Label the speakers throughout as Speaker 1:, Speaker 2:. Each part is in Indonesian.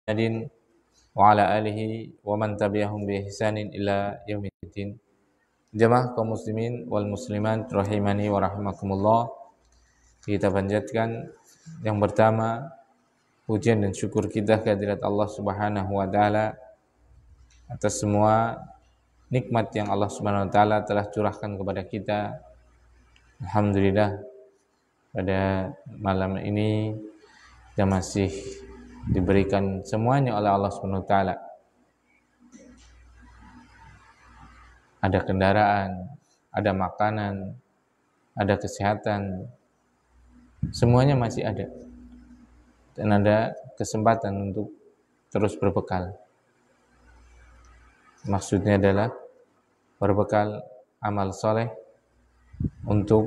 Speaker 1: Muhammadin wa ala alihi wa man tabi'ahum bi ihsanin ila yaumiddin. Jamaah kaum muslimin wal muslimat rahimani wa rahimakumullah. Kita panjatkan yang pertama pujian dan syukur kita kehadirat Allah Subhanahu wa taala atas semua nikmat yang Allah Subhanahu wa taala telah curahkan kepada kita. Alhamdulillah, pada malam ini kita masih diberikan semuanya oleh Allah Subhanahu wa taala. Ada kendaraan, ada makanan, ada kesehatan, semuanya masih ada. Dan ada kesempatan untuk terus berbekal. Maksudnya adalah berbekal amal soleh untuk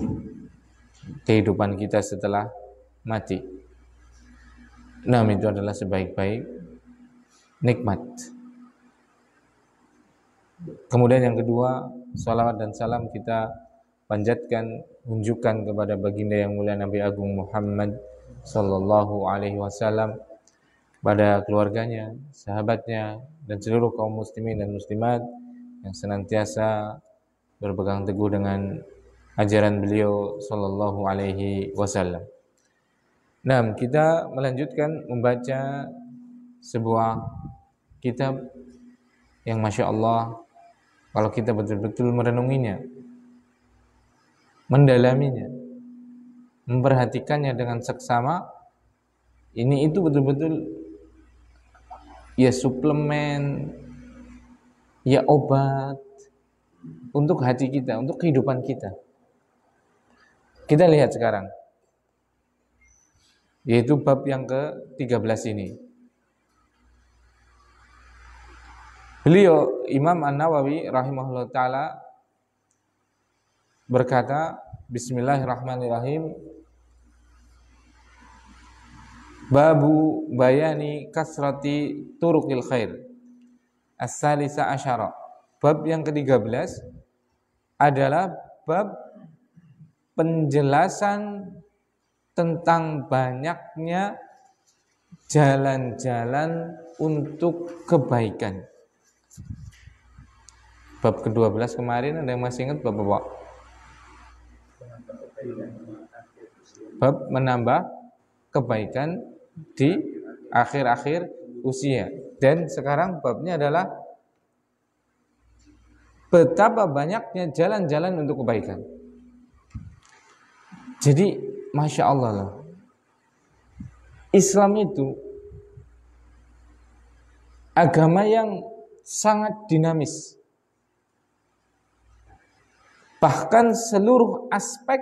Speaker 1: kehidupan kita setelah mati. Nah, itu adalah sebaik-baik nikmat. Kemudian yang kedua, salawat dan salam kita panjatkan, unjukkan kepada baginda yang mulia Nabi Agung Muhammad sallallahu alaihi wasallam, pada keluarganya, sahabatnya, dan seluruh kaum muslimin dan muslimat yang senantiasa berpegang teguh dengan ajaran beliau sallallahu alaihi wasallam. Nah, kita melanjutkan membaca sebuah kitab yang Masya Allah, kalau kita betul-betul merenunginya, mendalaminya, memperhatikannya dengan seksama, ini itu betul-betul ya suplemen, ya obat untuk hati kita, untuk kehidupan kita. Kita lihat sekarang, yaitu bab yang ke-13 ini. Beliau Imam An-Nawawi rahimahullah ta'ala berkata, Bismillahirrahmanirrahim, Babu bayani kasrati turuqil khair as-salisa asyara. Bab yang ke-13 adalah bab penjelasan tentang banyaknya jalan-jalan untuk kebaikan. Bab ke-12 kemarin, ada yang masih ingat bab apa? Bab menambah kebaikan di akhir-akhir usia. Dan sekarang babnya adalah betapa banyaknya jalan-jalan untuk kebaikan. Jadi Masya Allah lah, Islam itu agama yang sangat dinamis. Bahkan seluruh aspek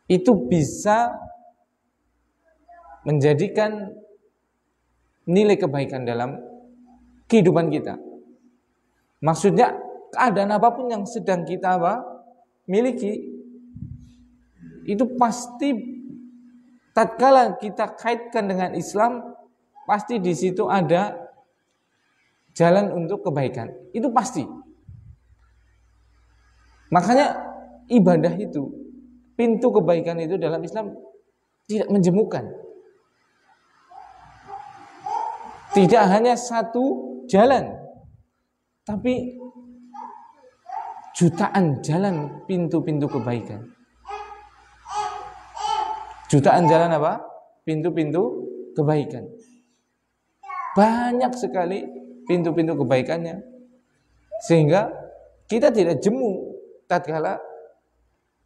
Speaker 1: itu bisa menjadikan nilai kebaikan dalam kehidupan kita. Maksudnya keadaan apapun yang sedang kita miliki, itu pasti tatkala kita kaitkan dengan Islam, pasti di situ ada jalan untuk kebaikan. Itu pasti. Makanya ibadah itu, pintu kebaikan itu dalam Islam tidak menjemukan. Tidak hanya satu jalan, tapi jutaan jalan pintu-pintu kebaikan. Jutaan jalan apa? Pintu-pintu kebaikan. Banyak sekali pintu-pintu kebaikannya. Sehingga kita tidak jemu tatkala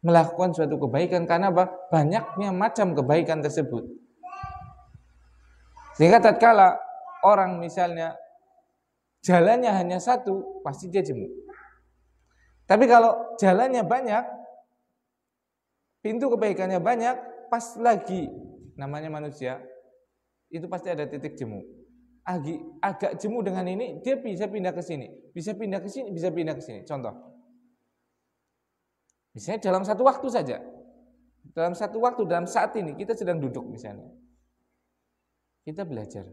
Speaker 1: melakukan suatu kebaikan, karena apa? Banyaknya macam kebaikan tersebut. Sehingga tatkala orang misalnya jalannya hanya satu, pasti dia jemu. Tapi kalau jalannya banyak, pintu kebaikannya banyak, pas lagi namanya manusia, itu pasti ada titik jemu. Agak jemu dengan ini, dia bisa pindah ke sini, bisa pindah ke sini, bisa pindah ke sini. Contoh, misalnya dalam satu waktu saja, dalam saat ini kita sedang duduk misalnya, kita belajar,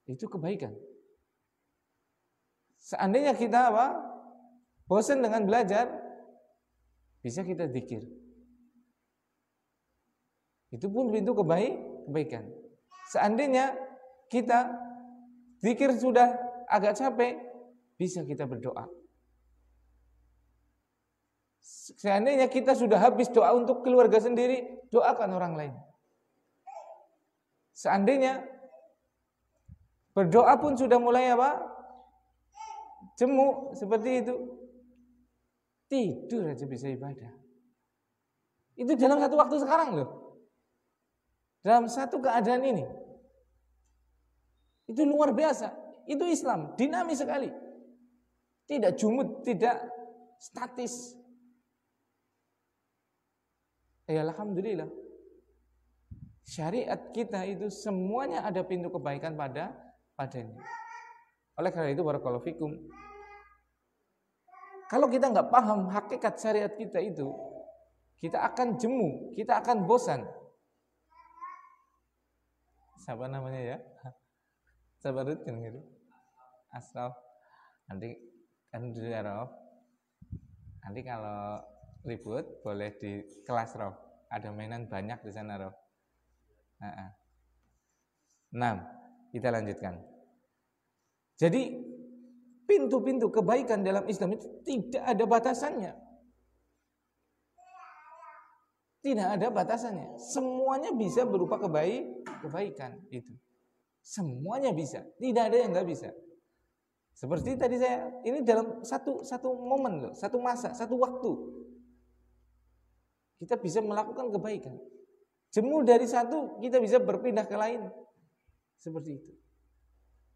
Speaker 1: itu kebaikan. Seandainya kita bosan dengan belajar, bisa kita zikir. Itu pun pintu kebaikan. Seandainya kita zikir sudah agak capek, bisa kita berdoa. Seandainya kita sudah habis doa untuk keluarga sendiri, doakan orang lain. Seandainya berdoa pun sudah mulai jemu seperti itu, tidur aja bisa ibadah. Itu dalam satu waktu sekarang loh. Dalam satu keadaan ini. Itu luar biasa. Itu Islam, dinamis sekali. Tidak jumud, tidak statis. Ya alhamdulillah. Syariat kita itu semuanya ada pintu kebaikan padanya. Oleh karena itu barakallahu fikum. Kalau kita nggak paham hakikat syariat kita itu, kita akan jemu, kita akan bosan. Siapa namanya ya? Sabarutin gitu. Asraf. Nanti kan dulu ya Rof. Nanti kalau ribut boleh di kelas Rof. Ada mainan banyak di sana Rof. Nah, kita lanjutkan. Jadi pintu-pintu kebaikan dalam Islam itu tidak ada batasannya. Tidak ada batasannya. Semuanya bisa berupa kebaikan itu. Semuanya bisa. Tidak ada yang nggak bisa. Seperti tadi ini dalam satu momen loh, satu masa, satu waktu. Kita bisa melakukan kebaikan. Jemu dari satu, kita bisa berpindah ke lain. Seperti itu.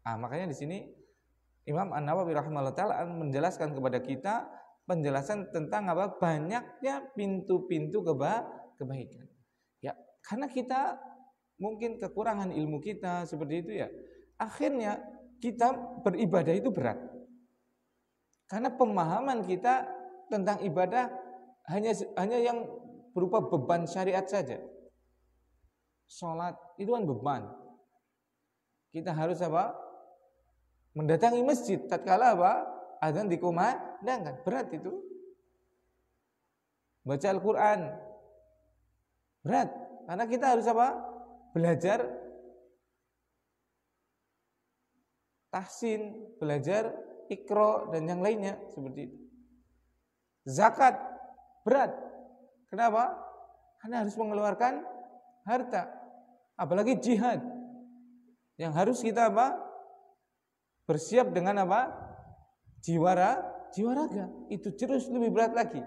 Speaker 1: Makanya di sini Imam An-Nawawi rahimahullah ta'ala menjelaskan kepada kita penjelasan tentang banyaknya pintu-pintu kebaikan. Ya, karena kita mungkin kekurangan ilmu kita seperti itu ya. Akhirnya kita beribadah itu berat. Karena pemahaman kita tentang ibadah hanya yang berupa beban syariat saja. Sholat itu kan beban. Kita harus mendatangi masjid tatkala azan dikumandangkan. Berat itu. Baca Al-Qur'an berat. Karena kita harus belajar tahsin, belajar ikra dan yang lainnya seperti itu. Zakat berat. Kenapa? Karena harus mengeluarkan harta. Apalagi jihad yang harus kita bersiap dengan jiwa raga. Itu terus lebih berat lagi.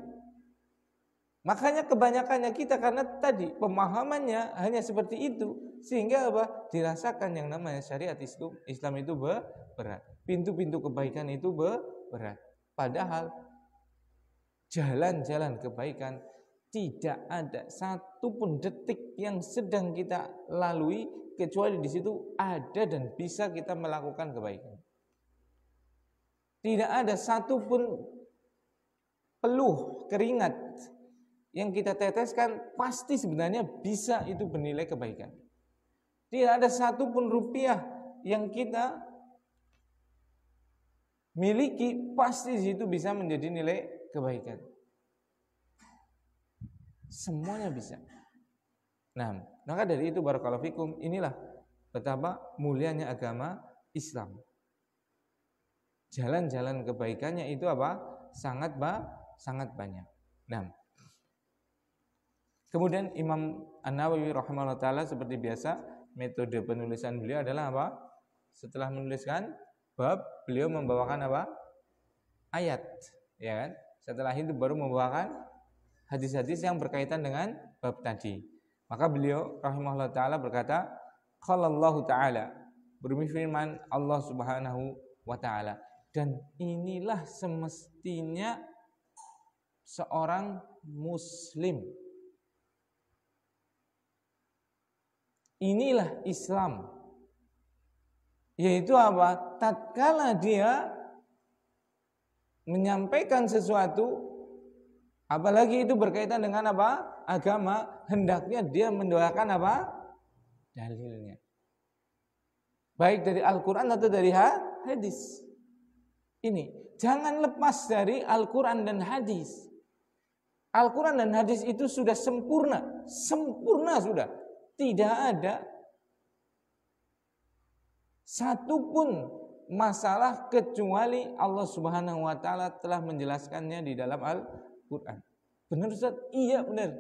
Speaker 1: Makanya kebanyakannya kita karena tadi pemahamannya hanya seperti itu sehingga dirasakan yang namanya syariat Islam itu berat. Pintu-pintu kebaikan itu berat. Padahal jalan-jalan kebaikan tidak ada satu pun detik yang sedang kita lalui kecuali di situ ada dan bisa kita melakukan kebaikan. Tidak ada satu pun peluh keringat yang kita teteskan pasti sebenarnya bisa itu bernilai kebaikan. Tidak ada satu pun rupiah yang kita miliki pasti di situ bisa menjadi nilai kebaikan. Semuanya bisa. Nah, maka dari itu barakallahu fikum, inilah betapa mulianya agama Islam. Jalan-jalan kebaikannya itu sangat banyak. Nah, kemudian Imam An-Nawawi rahimahullah ta'ala seperti biasa metode penulisan beliau adalah setelah menuliskan bab, beliau membawakan ayat, ya kan? Setelah itu baru membawakan hadis-hadis yang berkaitan dengan bab tadi. Maka beliau rahimahullah ta'ala berkata, qala Allah ta'ala, berfirman Allah subhanahu wa ta'ala, dan inilah semestinya seorang muslim. Inilah Islam. Yaitu tatkala dia menyampaikan sesuatu, apalagi itu berkaitan dengan agama, hendaknya dia mendoakan dalilnya. Baik dari Al-Quran atau dari hadis. Ini, jangan lepas dari Al-Quran dan hadis. Al-Quran dan hadis itu sudah sempurna sudah. Tidak ada satu pun masalah kecuali Allah Subhanahu wa taala telah menjelaskannya di dalam Al-Qur'an. Benar Ustaz? Iya benar.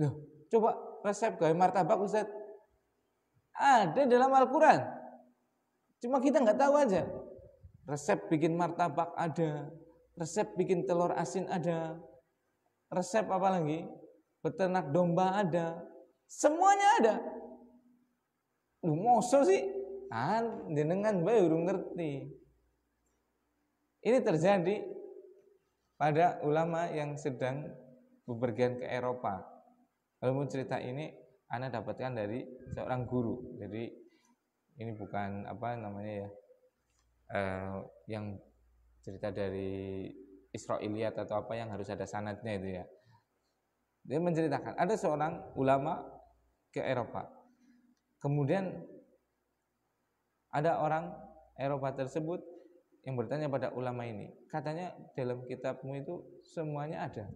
Speaker 1: Loh, coba resep gawe martabak Ustaz. Ada dalam Al-Qur'an. Cuma kita nggak tahu aja. Resep bikin martabak ada, resep bikin telur asin ada, resep apa lagi? Beternak domba ada. Semuanya ada. Lu mosok sih? Jenengan bae urung ngerti. Ini terjadi pada ulama yang sedang bepergian ke Eropa. Kalau mau cerita ini Ana dapatkan dari seorang guru. Jadi ini bukan apa namanya ya, yang cerita dari Israiliyat atau apa yang harus ada sanadnya itu ya. Dia menceritakan ada seorang ulama ke Eropa. Kemudian ada orang Eropa tersebut yang bertanya pada ulama ini, katanya dalam kitabmu itu semuanya ada.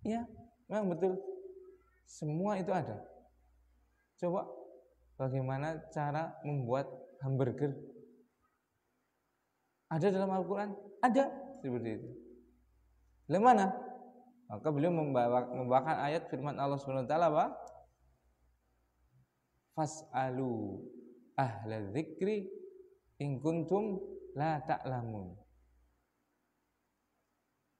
Speaker 1: Iya, memang betul. Semua itu ada. Coba bagaimana cara membuat hamburger? Ada dalam Al-Quran? Ada, seperti itu. Dari mana? Maka beliau membawakan ayat firman Allah Subhanahu wa taala apa? Fas'alu ahla dzikri in kuntum la ta'lamun.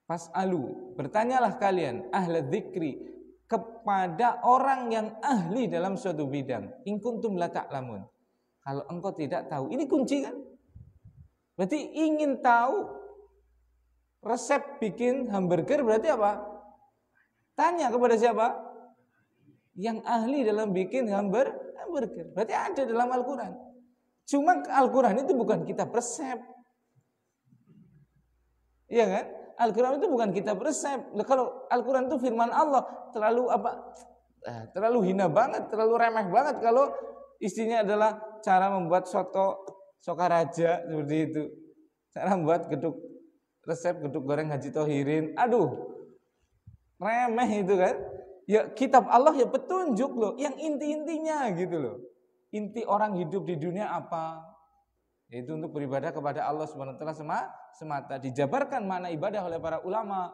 Speaker 1: Fas'alu, bertanyalah kalian ahla dzikri, kepada orang yang ahli dalam suatu bidang. In kuntum la ta'lamun. Kalau engkau tidak tahu, ini kunci kan? Berarti ingin tahu resep bikin hamburger berarti apa? Tanya kepada siapa? Yang ahli dalam bikin hamburger. Berarti ada dalam Al-Quran. Cuma Al-Quran itu bukan kitab resep. Iya kan? Al-Quran itu bukan kitab resep. Kalau Al-Quran itu firman Allah, terlalu apa? Terlalu hina banget, terlalu remeh banget kalau isinya adalah cara membuat soto Sokaraja seperti itu. Cara membuat resep geduk goreng Haji Thohirin. Aduh. Remeh itu kan. Ya kitab Allah ya petunjuk loh, yang inti-intinya gitu loh. Inti orang hidup di dunia apa? Yaitu untuk beribadah kepada Allah Subhanahu wa taala semata. Dijabarkan makna ibadah oleh para ulama.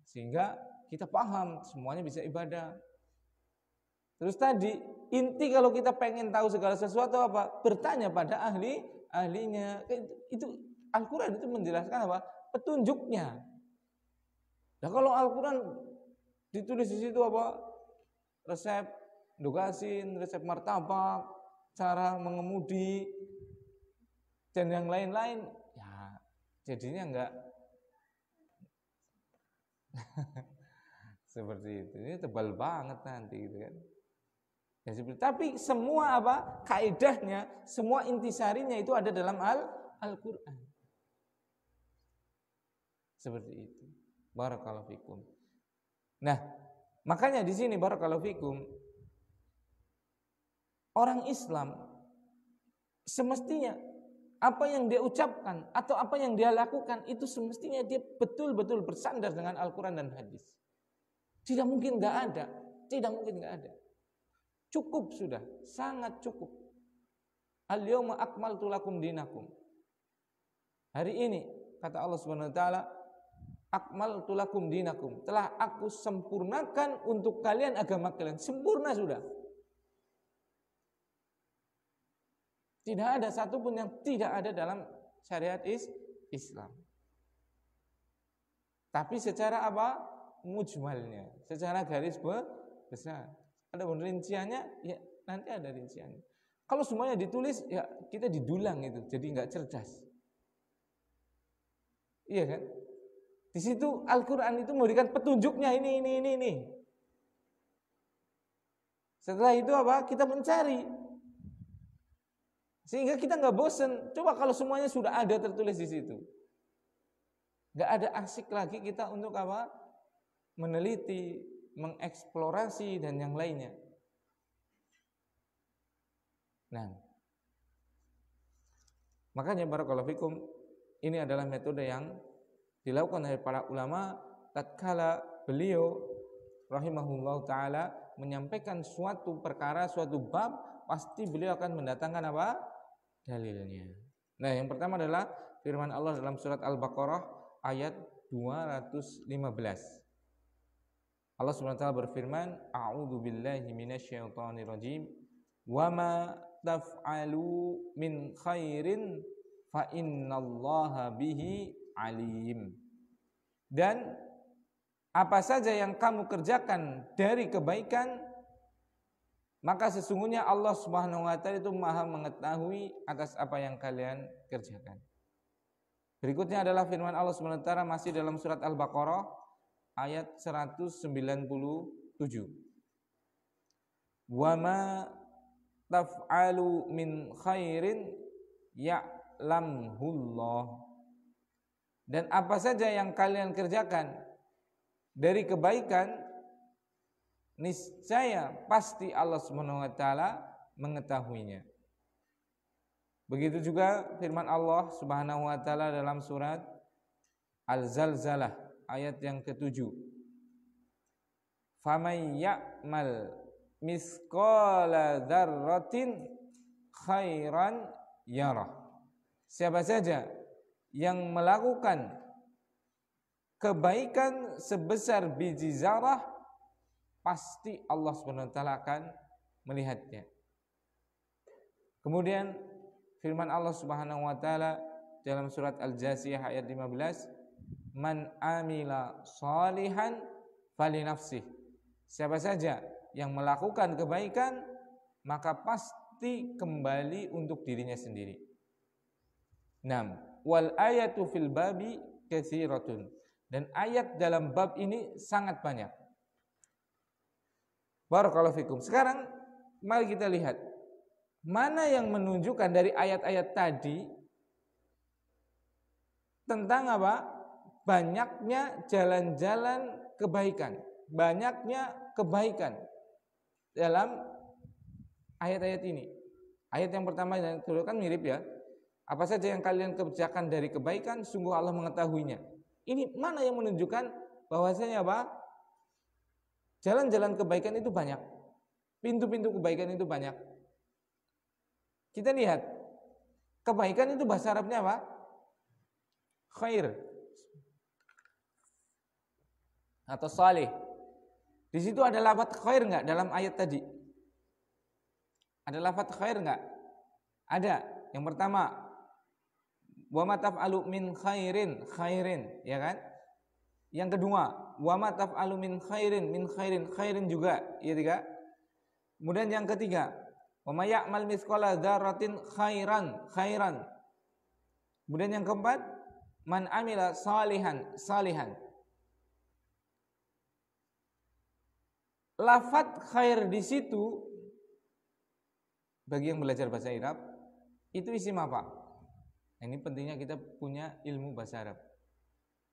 Speaker 1: Sehingga kita paham semuanya bisa ibadah. Terus tadi, inti kalau kita pengen tahu segala sesuatu apa? Bertanya pada ahlinya. Itu Al-Qur'an itu menjelaskan apa? Petunjuknya. Nah kalau Al-Quran ditulis di situ apa? Resep dugasin, resep martabak, cara mengemudi, dan yang lain-lain. Ya jadinya enggak seperti itu. Ini tebal banget nanti gitu kan. Ya, tapi semua apa? Kaidahnya, semua intisarinya itu ada dalam Al-Quran. Seperti itu. Barakallahu fikum. Nah, makanya di sini barakallahu fikum, orang Islam semestinya apa yang dia ucapkan atau apa yang dia lakukan itu semestinya dia betul-betul bersandar dengan Al-Quran dan hadis. Tidak mungkin nggak ada, tidak mungkin nggak ada. Cukup sudah, sangat cukup. Al-yawma akmaltu lakum dinakum. Hari ini kata Allah Subhanahu wa taala, akmaltu lakum dinakum, telah aku sempurnakan untuk kalian agama kalian. Sempurna sudah. Tidak ada satupun yang tidak ada dalam syariat Islam. Tapi secara apa? Mujmalnya, secara garis besar. Ada rinciannya, ya nanti ada rinciannya. Kalau semuanya ditulis, ya kita didulang itu, jadi nggak cerdas. Iya kan? Di situ Al-Quran itu memberikan petunjuknya ini. Setelah itu apa? Kita mencari. Sehingga kita nggak bosen. Coba kalau semuanya sudah ada tertulis di situ. Nggak ada asik lagi kita untuk apa? Meneliti, mengeksplorasi dan yang lainnya. Nah, makanya barakallahu fikum, ini adalah metode yang dilakukan oleh para ulama tatkala beliau rahimahullah taala menyampaikan suatu perkara, suatu bab, pasti beliau akan mendatangkan apa? Dalilnya. Nah, yang pertama adalah firman Allah dalam surat Al-Baqarah ayat 215. Allah Subhanahu wa taala berfirman, "A'udzu billahi minasyaitonir rajim. Wa ma taf'alu min khairin fa innallaha bihi alim." Dan apa saja yang kamu kerjakan dari kebaikan, maka sesungguhnya Allah Subhanahu wa taala itu Maha mengetahui atas apa yang kalian kerjakan. Berikutnya adalah firman Allah Subhanahu wa taala masih dalam surat Al-Baqarah ayat 197. Wa ma taf'alu min khairin ya'lamhullah. Dan apa saja yang kalian kerjakan dari kebaikan, niscaya pasti Allah Subhanahu wa taala mengetahuinya. Begitu juga firman Allah Subhanahu wa taala dalam surat Al-Zalzalah ayat yang ke-7. Faman ya'mal misqala dzarratin khairan yarah. Siapa saja yang melakukan kebaikan sebesar biji zarah, pasti Allah Subhanahu wa taala akan melihatnya. Kemudian firman Allah Subhanahu wa taala dalam surat Al-Jasiyah ayat 15, "Man amila shalihan falinafsih." Siapa saja yang melakukan kebaikan, maka pasti kembali untuk dirinya sendiri. 6. Wal ayatu fil babi katsiratun. Dan ayat dalam bab ini sangat banyak. Barakallahu fikum. Sekarang mari kita lihat mana yang menunjukkan dari ayat-ayat tadi tentang apa? Banyaknya jalan-jalan kebaikan, banyaknya kebaikan dalam ayat-ayat ini. Ayat yang pertama yang kan mirip ya. Apa saja yang kalian kerjakan dari kebaikan, sungguh Allah mengetahuinya. Ini mana yang menunjukkan bahwasanya apa? Jalan-jalan kebaikan itu banyak. Pintu-pintu kebaikan itu banyak. Kita lihat, kebaikan itu bahasa Arabnya apa? Khair atau salih. Di situ ada lafaz khair enggak dalam ayat tadi? Ada lafaz khair enggak? Ada. Yang pertama, wa ma taf'alu min khairin, khairin, ya kan? Yang kedua, wa ma taf'alu min khairin, khairin juga, ya tiga. Kemudian yang ketiga, wa may ya'mal mithqala dzarratin khairan, khairan. Kemudian yang keempat, man amila salihan, salihan. Lafaz khair di situ bagi yang belajar bahasa Arab itu isim apa? Ini pentingnya kita punya ilmu bahasa Arab.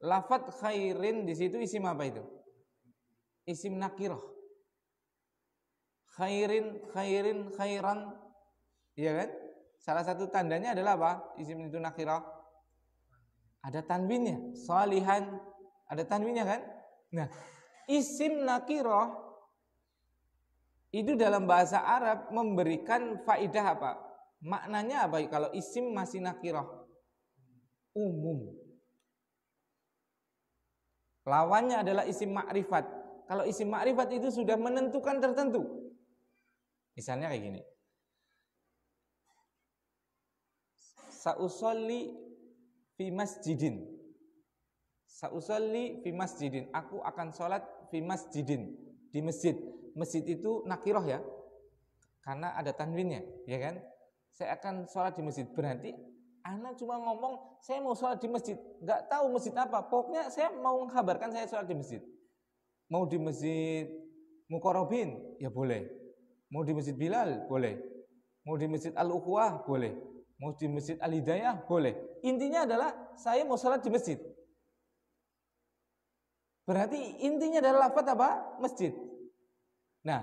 Speaker 1: Lafaz khairin di situ isim apa itu? Isim nakirah. Khairin, khairin, khairan. Iya kan? Salah satu tandanya adalah apa? Isim itu nakirah. Ada tanwinnya. Salihan, ada tanwinnya kan? Nah, isim nakirah itu dalam bahasa Arab memberikan faidah apa? Maknanya apa kalau isim masih nakirah? Umum. Lawannya adalah isim ma'rifat. Kalau isim ma'rifat itu sudah menentukan tertentu. Misalnya kayak gini. Sa'usolli fi masjidin. Sa'usolli fi masjidin. Aku akan sholat fi masjidin. Di masjid. Masjid itu nakirah ya. Karena ada tanwinnya, ya kan? Saya akan sholat di masjid. Berarti anak cuma ngomong saya mau sholat di masjid, nggak tahu masjid apa. Pokoknya saya mau mengkabarkan saya sholat di masjid. Mau di masjid Muqarrabin, ya boleh. Mau di masjid Bilal, boleh. Mau di masjid Al-Ukhwah, boleh. Mau di masjid Al-Hidayah, boleh. Intinya adalah saya mau sholat di masjid. Berarti intinya adalah lafaz apa? Masjid. Nah,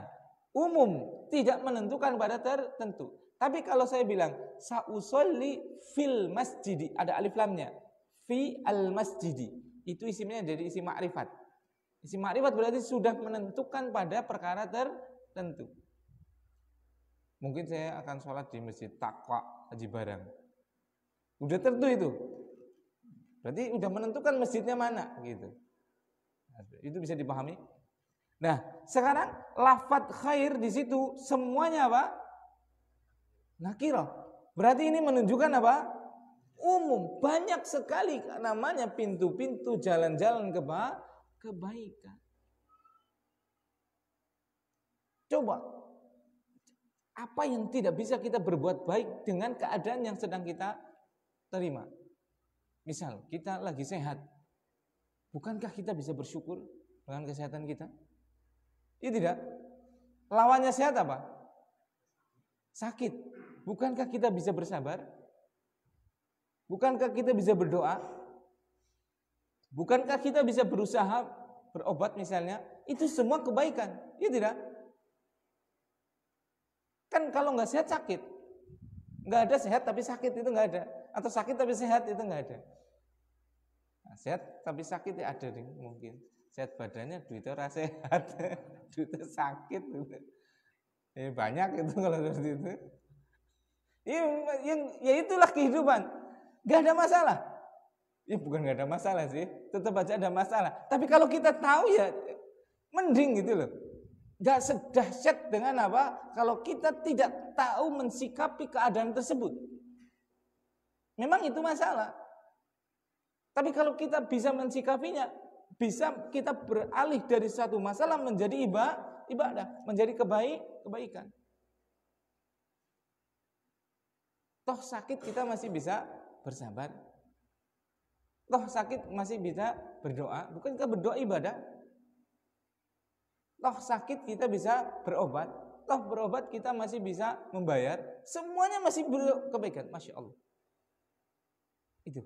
Speaker 1: umum tidak menentukan pada tertentu. Tapi kalau saya bilang sa'usolli fil masjidi, ada alif lamnya, fi al masjidi, itu isimnya jadi isim ma'rifat. Isim ma'rifat berarti sudah menentukan pada perkara tentu. Mungkin saya akan sholat di Masjid Taqwa Haji Barang. Udah tentu itu. Berarti udah menentukan masjidnya mana gitu. Itu bisa dipahami. Nah, sekarang lafadz khair di situ semuanya apa? Nakirah. Berarti ini menunjukkan apa? Umum, banyak sekali namanya pintu-pintu jalan-jalan kebaikan. Coba, apa yang tidak bisa kita berbuat baik dengan keadaan yang sedang kita terima? Misal, kita lagi sehat. Bukankah kita bisa bersyukur dengan kesehatan kita? Iya tidak? Lawannya sehat apa? Sakit. Bukankah kita bisa bersabar? Bukankah kita bisa berdoa? Bukankah kita bisa berusaha berobat misalnya? Itu semua kebaikan. Iya tidak? Kan kalau nggak sehat sakit. Nggak ada sehat tapi sakit itu nggak ada. Atau sakit tapi sehat itu nggak ada. Nah, sehat tapi sakit ya ada nih mungkin. Sehat badannya, duitnya ora sehat, duitnya sakit. Banyak itu kalau seperti itu. Ya itulah kehidupan. Gak ada masalah. Ya bukan gak ada masalah sih, tetap aja ada masalah. Tapi kalau kita tahu ya mending gitu loh. Gak sedahsyat dengan apa? Kalau kita tidak tahu mensikapi keadaan tersebut. Memang itu masalah. Tapi kalau kita bisa mensikapinya, bisa kita beralih dari satu masalah menjadi ibadah, menjadi kebaikan. Toh sakit kita masih bisa bersabar. Toh sakit masih bisa berdoa. Bukankah berdoa ibadah? Toh sakit kita bisa berobat. Toh berobat kita masih bisa membayar. Semuanya masih berkebaikan. Masya Allah. Itu.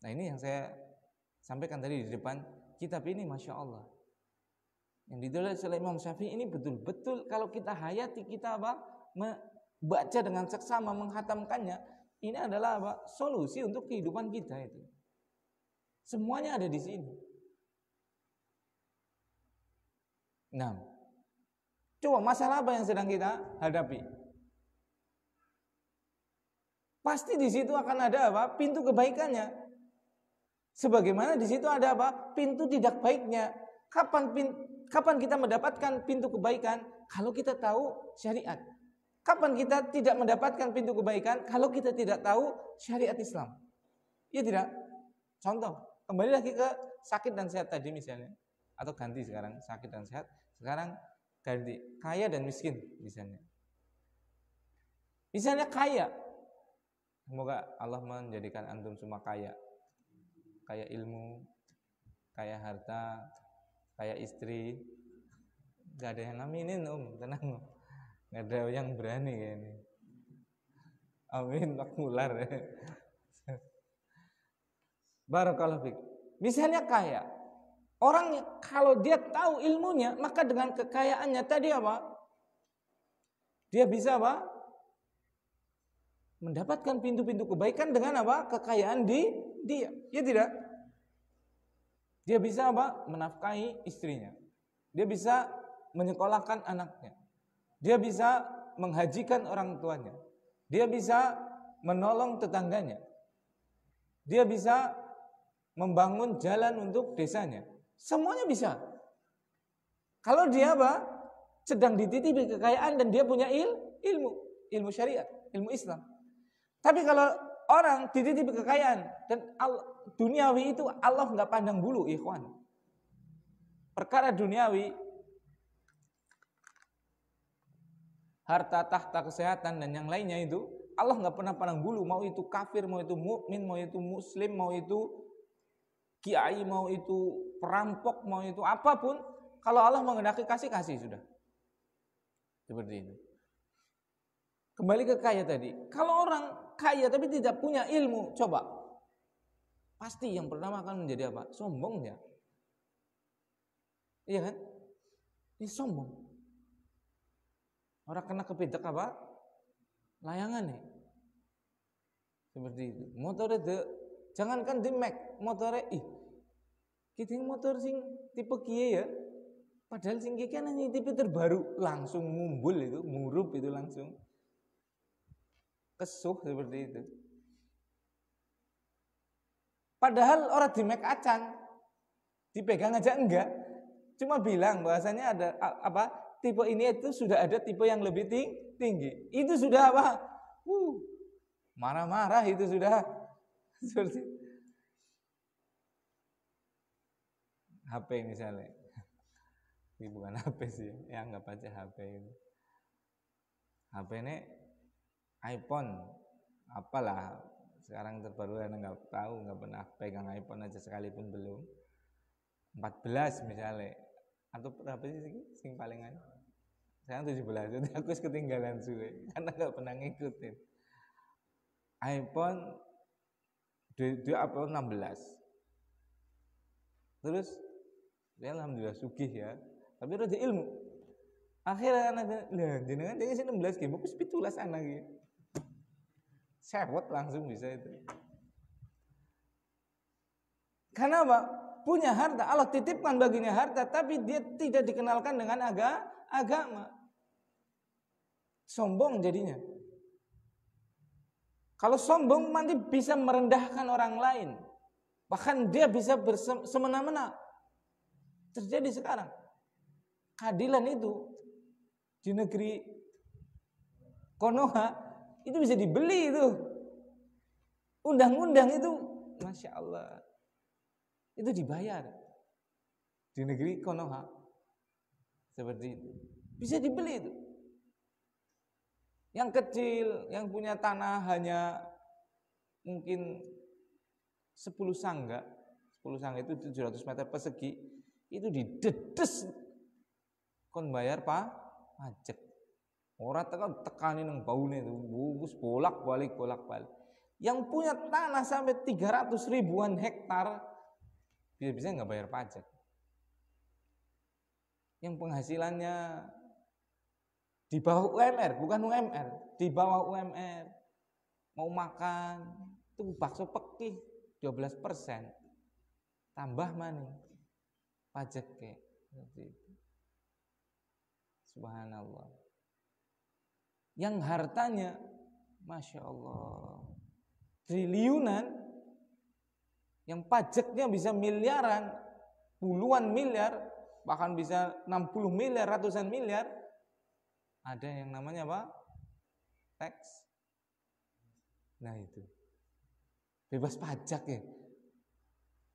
Speaker 1: Nah ini yang saya sampaikan tadi di depan. Kitab ini Masya Allah. Yang ditulis oleh Imam Syafi'i ini betul-betul kalau kita hayati, kita apa? Baca dengan seksama, menghatamkannya. Ini adalah apa? Solusi untuk kehidupan kita itu. Semuanya ada di sini. Nah, coba masalah apa yang sedang kita hadapi? Pasti di situ akan ada apa? Pintu kebaikannya. Sebagaimana di situ ada apa? Pintu tidak baiknya. Kapan kita mendapatkan pintu kebaikan? Kalau kita tahu syariat. Kapan kita tidak mendapatkan pintu kebaikan? Kalau kita tidak tahu syariat Islam. Iya tidak? Contoh, kembali lagi ke sakit dan sehat tadi misalnya. Atau ganti sekarang, sakit dan sehat. Sekarang ganti, kaya dan miskin misalnya. Misalnya kaya. Semoga Allah menjadikan antum semua kaya. Kaya ilmu, kaya harta, kaya istri. Gak ada yang aminin tenang. Gak ada yang berani kayaknya. Amin, makmular. Barakallahu fiik. Misalnya kaya. Orang kalau dia tahu ilmunya, maka dengan kekayaannya tadi apa? Dia bisa apa? Mendapatkan pintu-pintu kebaikan dengan apa? Kekayaan dia. Ya tidak? Dia bisa apa? Menafkahi istrinya. Dia bisa menyekolahkan anaknya. Dia bisa menghajikan orang tuanya. Dia bisa menolong tetangganya. Dia bisa membangun jalan untuk desanya. Semuanya bisa. Kalau dia apa? Sedang dititipi kekayaan dan dia punya ilmu syariat, ilmu Islam. Tapi kalau orang dititipi kekayaan dan duniawi itu Allah nggak pandang bulu, ikhwan. Perkara duniawi, harta, tahta, kesehatan dan yang lainnya itu Allah nggak pernah pandang bulu. Mau itu kafir, mau itu mukmin, mau itu muslim, mau itu kiai, mau itu perampok, mau itu apapun, kalau Allah menghendaki kasih sudah. Seperti itu. Kembali ke kaya tadi. Kalau orang kaya tapi tidak punya ilmu, coba. Pasti yang pertama akan menjadi apa? Sombong dia. Iya kan? Ini sombong. Orang kena kepedak apa? Layangan nih. Seperti itu. Motor itu jangankan di Mac, motornya kita motor sing tipe kieu ya. Padahal sing kan nyicipi terbaru langsung mumbul itu, murup itu langsung. Kesuh seperti itu. Padahal orang di make acan, dipegang aja enggak. Cuma bilang bahwasanya ada tipe ini itu sudah ada tipe yang lebih tinggi. Itu sudah apa? Marah-marah itu sudah seperti HP misalnya. Ini bukan HP sih, ya anggap aja HP itu. HP ini iPhone, apalah sekarang terbaru Anda nggak tahu, nggak pernah pegang iPhone aja sekalipun belum. 14 misalnya, atau berapa sih sing palingan? Sekarang 17, jadi aku ketinggalan suwe karena nggak pernah ngikutin. iPhone dia upload 16, terus dia alhamdulillah sugih ya. Tapi udah di ilmu. Akhirnya anak lah jenengan dia 16 game, aku 17 anak gitu. Sewot langsung bisa itu. Karena apa? Punya harta, Allah titipkan baginya harta, tapi dia tidak dikenalkan dengan agama. Sombong jadinya. Kalau sombong nanti bisa merendahkan orang lain. Bahkan dia bisa semena-mena. Terjadi sekarang. Keadilan itu di negeri Konoha itu bisa dibeli itu. Undang-undang itu, Masya Allah, itu dibayar di negeri Konoha seperti itu. Bisa dibeli itu. Yang kecil, yang punya tanah hanya mungkin 10 sangga itu 700 meter persegi, itu didedes kon bayar pajak. Orang tekani nang baune itu, bungkus bolak-balik. Yang punya tanah sampai 300 ribuan hektar bisa nggak bayar pajak. Yang penghasilannya di bawah UMR, bukan UMR, di bawah UMR, mau makan itu bakso pekih 12%, tambah maning pajak kayak seperti itu. Subhanallah. Yang hartanya Masya Allah triliunan, yang pajaknya bisa miliaran, puluhan miliar, bahkan bisa 60 miliar, ratusan miliar, ada yang namanya apa? Tax. Nah itu bebas pajak ya.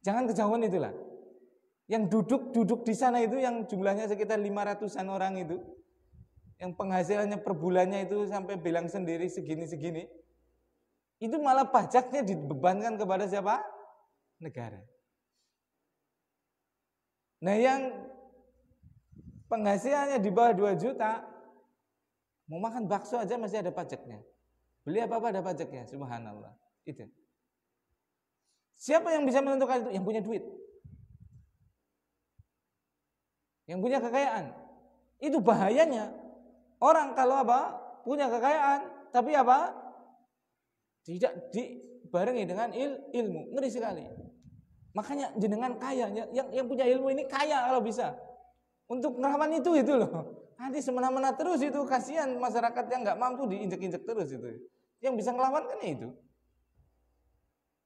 Speaker 1: Jangan kejauhan itulah. Yang duduk di sana itu yang jumlahnya sekitar 500-an orang itu, yang penghasilannya per bulannya itu sampai bilang sendiri segini, itu malah pajaknya dibebankan kepada siapa? Negara. Nah yang penghasilannya di bawah 2 juta, mau makan bakso aja masih ada pajaknya. Beli apa-apa ada pajaknya, subhanallah. Itu. Siapa yang bisa menentukan itu? Yang punya duit. Yang punya kekayaan. Itu bahayanya. Orang kalau apa? Punya kekayaan, tapi apa? Tidak dibarengi dengan ilmu. Ngeri sekali. Makanya jenengan kaya, yang punya ilmu ini kaya kalau bisa. Untuk ngelawan itu loh. Nanti semena-mena terus itu, kasihan masyarakat yang nggak mampu diinjek-injek terus itu. Yang bisa ngelawan kan itu.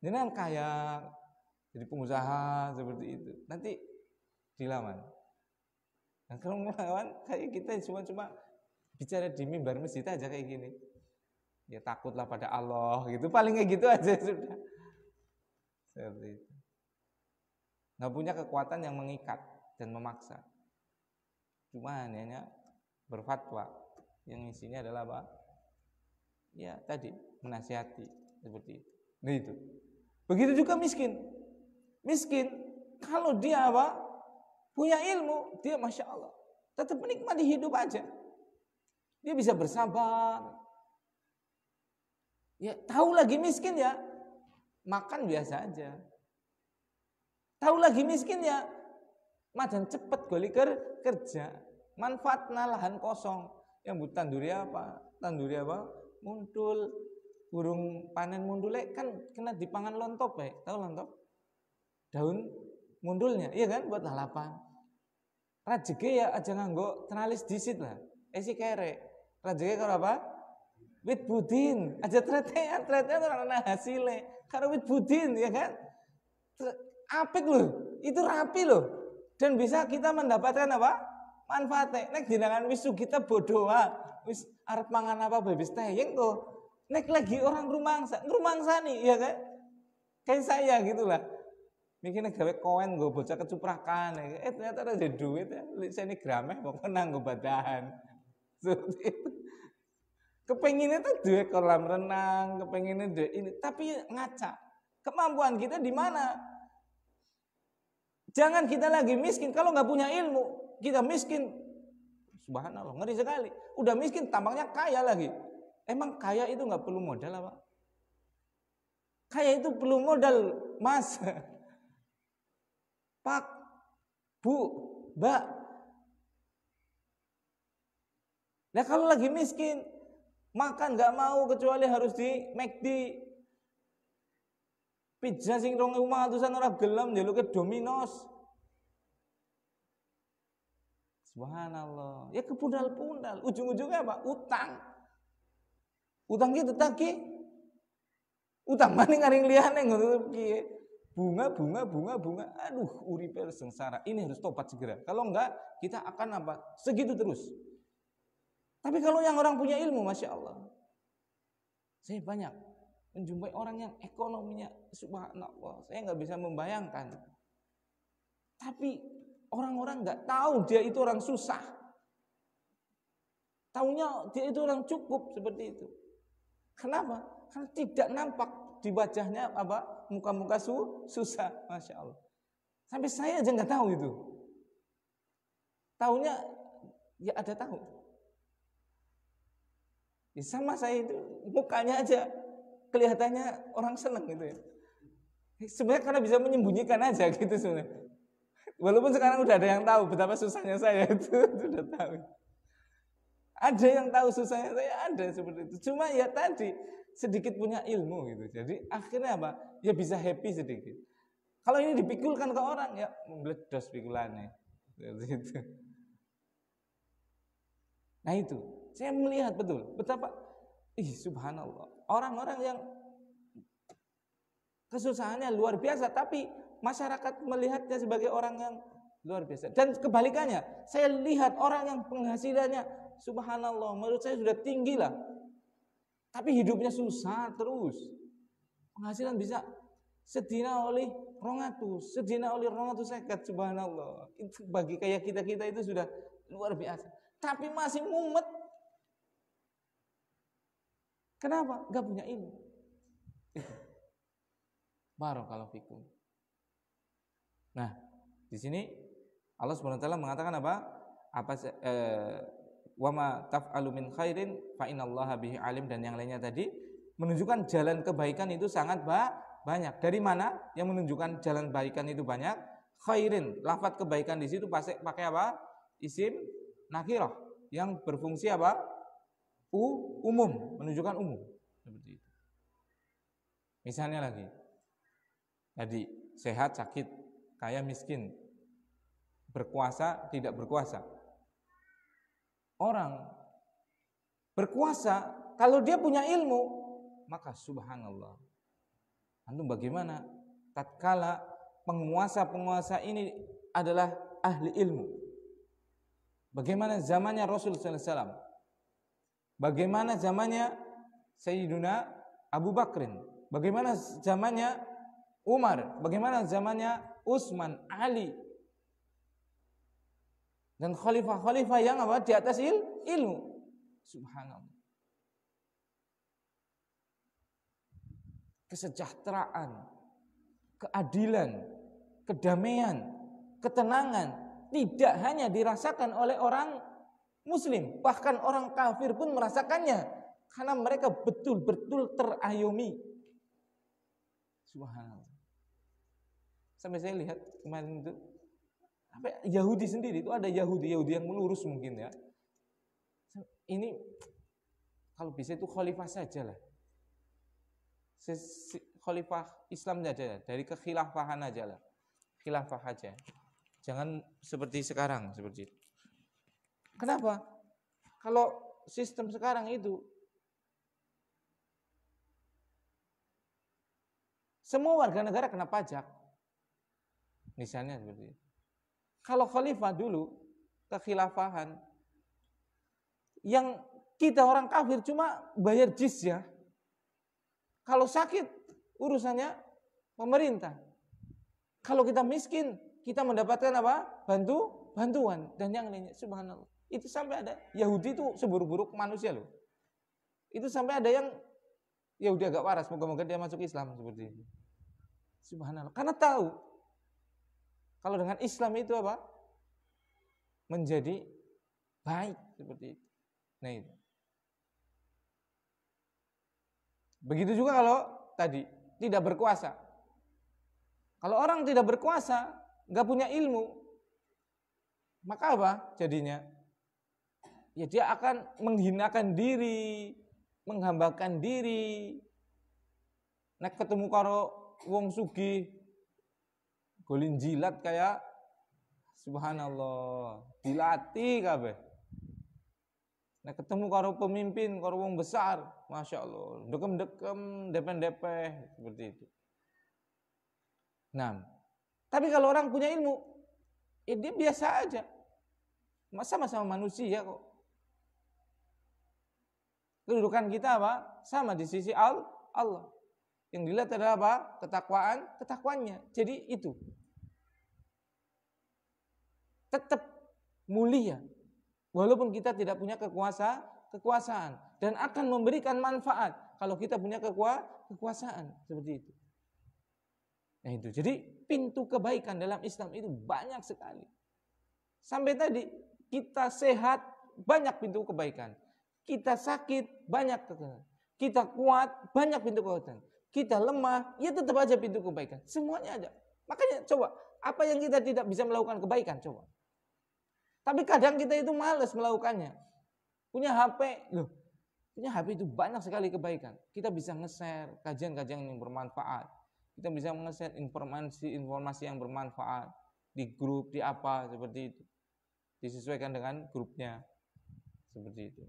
Speaker 1: Jenengan kaya, jadi pengusaha seperti itu. Nanti dilawan. Nah kalau melawan kayak kita cuma bicara di mimbar masjid aja kayak gini. Ya takutlah pada Allah gitu, paling kayak gitu aja sudah. Seperti itu. Nggak punya kekuatan yang mengikat dan memaksa. Cuma hanya berfatwa yang isinya adalah apa? Ya tadi menasihati seperti itu. Nah itu. Begitu juga miskin. Miskin kalau dia apa? Punya ilmu, dia Masya Allah tetap menikmati hidup aja. Dia bisa bersabar. Ya tahu lagi miskin ya, makan biasa aja. Tahu lagi miskin ya, madan cepet goli kerja. Manfaatna lahan kosong. Yang buat tanduri apa? Mundul. Burung panen mundule kan kena dipangan lontop ya. Tahu lontop? Daun mundulnya, iya kan, buat lalapan. Rajeke ya aja nganggo tralis disit lah. Esi kere. Rajeke karo apa? Wit budin. Aja tretean ora ana hasile. Karo wit budin ya kan? Apik loh. Itu rapi loh. Dan bisa kita mendapatkan apa? Manfaatnya. Nek dinangan wis kita bodoh wis arep mangan apa babis teyeng kok. Nek lagi orang rumangsa nih ya kan? Kayak saya gitulah. Mikirnya gawe koin gue bocah kecuprakan, ternyata ada duit ya, saya ini grameh mau menang gue badahan. Seperti itu. Kepenginnya tuh dua kolam renang, kepenginnya dua ini, tapi ngaca. Kemampuan kita di mana? Jangan kita lagi miskin kalau nggak punya ilmu, kita miskin. Subhanallah, ngeri sekali. Udah miskin, tampaknya kaya lagi. Emang kaya itu nggak perlu modal apa? Kaya itu perlu modal, Mas. Pak, Bu, Mbak. Nah kalau lagi miskin, makan nggak mau kecuali harus di McD. Pizza sing 2.500-an ora gelem njaluke Domino's. Subhanallah. Ya kepundal-pundal. Ujung-ujungnya apa? Utang. Utang gitu tagih. Utang maning aring liyane ngono piye? Bunga. Aduh, uripe sengsara. Ini harus tobat segera. Kalau enggak, kita akan apa? Segitu terus. Tapi kalau yang orang punya ilmu, Masya Allah. Saya banyak menjumpai orang yang ekonominya, subhanallah. Saya nggak bisa membayangkan. Tapi orang-orang nggak tahu dia itu orang susah. Taunya dia itu orang cukup seperti itu. Kenapa? Karena tidak nampak di wajahnya apa? Muka-muka susah, Masya Allah. Sampai saya aja nggak tahu itu. Taunya ya ada tahu. Ya sama saya itu mukanya aja kelihatannya orang seneng gitu ya. Sebenarnya karena bisa menyembunyikan aja gitu sebenarnya. Walaupun sekarang udah ada yang tahu betapa susahnya saya itu sudah tahu. Ada yang tahu susahnya saya, ada seperti itu. Cuma ya tadi sedikit punya ilmu gitu. Jadi akhirnya apa? Ya bisa happy sedikit. Kalau ini dipikulkan ke orang ya meledos pikulannya. Gitu. Nah itu, saya melihat betul betapa subhanallah. Orang-orang yang kesusahannya luar biasa tapi masyarakat melihatnya sebagai orang yang luar biasa. Dan kebalikannya, saya lihat orang yang penghasilannya subhanallah menurut saya sudah tinggi lah. Tapi hidupnya susah terus. Penghasilan bisa sedina oleh 200, sedina oleh 250, subhanallah. Itu bagi kayak kita-kita itu sudah luar biasa. Tapi masih mumet. Kenapa? Gak punya ilmu. Barakallahu fikum. Nah, di sini Allah SWT mengatakan apa? Wa ma taf'alu min khairin fa innallaha bihi alim, dan yang lainnya tadi menunjukkan jalan kebaikan itu sangat banyak. Dari mana yang menunjukkan jalan kebaikan itu banyak? Khairin, lafaz kebaikan di situ pakai apa? Isim nakirah yang berfungsi apa? Umum, menunjukkan umum. Seperti itu. Misalnya lagi. Tadi sehat, sakit, kaya, miskin, berkuasa, tidak berkuasa. Orang berkuasa kalau dia punya ilmu, maka subhanallah. Antum bagaimana tatkala penguasa-penguasa ini adalah ahli ilmu? Bagaimana zamannya Rasul sallallahu alaihi wasallam? Bagaimana zamannya Sayyiduna Abu Bakrin? Bagaimana zamannya Umar? Bagaimana zamannya Utsman, Ali? Dan khalifah-khalifah yang apa? Di atas ilmu. Subhanallah. Kesejahteraan, keadilan, kedamaian, ketenangan tidak hanya dirasakan oleh orang muslim, bahkan orang kafir pun merasakannya karena mereka betul-betul terayomi. Subhanallah. Sampai saya lihat kemarin itu sampai Yahudi sendiri itu ada Yahudi yang melurus mungkin ya. Ini kalau bisa itu khalifah saja lah. Khalifah Islam saja, dari kekhilafahan aja lah. Khilafah aja. Jangan seperti sekarang, seperti itu. Kenapa? Kalau sistem sekarang itu semua warga negara kena pajak. Misalnya seperti itu. Kalau khalifah dulu, kekhilafahan, yang kita orang kafir cuma bayar jizyah. Kalau sakit, urusannya pemerintah. Kalau kita miskin, kita mendapatkan apa? Bantuan dan yang lainnya. Subhanallah. Itu sampai ada Yahudi itu seburuk-buruk manusia loh. Itu sampai ada yang Yahudi agak waras, moga-moga dia masuk Islam seperti itu. Subhanallah. Karena tahu kalau dengan Islam itu apa? Menjadi baik seperti itu. Nah itu. Begitu juga kalau tadi tidak berkuasa. Kalau orang tidak berkuasa, nggak punya ilmu, maka apa jadinya? Ya dia akan menghinakan diri, menghambakan diri. Nek ketemu karo wong sugih, golin jilat kayak subhanallah, dilatih kabeh. Nek ketemu karo pemimpin, karo wong besar, masya Allah, dekem-dekem, depeh-depeh seperti itu. Nah, tapi kalau orang punya ilmu, dia biasa aja. Sama-sama manusia kok. Kedudukan kita apa? Sama di sisi Allah. Yang dilihat adalah apa? Ketakwaannya. Jadi itu. Tetap mulia. Walaupun kita tidak punya kekuasaan. Dan akan memberikan manfaat kalau kita punya kekuasaan. Seperti itu. Nah itu. Jadi pintu kebaikan dalam Islam itu banyak sekali. Sampai tadi kita sehat, banyak pintu kebaikan. Kita sakit, banyak kebaikan. Kita kuat, banyak pintu kebaikan. Kita lemah, ya tetap aja pintu kebaikan. Semuanya ada. Makanya coba, apa yang kita tidak bisa melakukan kebaikan? Coba. Tapi kadang kita itu malas melakukannya. Punya HP, punya HP itu banyak sekali kebaikan. Kita bisa nge-share kajian-kajian yang bermanfaat. Kita bisa nge-share informasi yang bermanfaat di grup, di apa, seperti itu. Disesuaikan dengan grupnya. Seperti itu.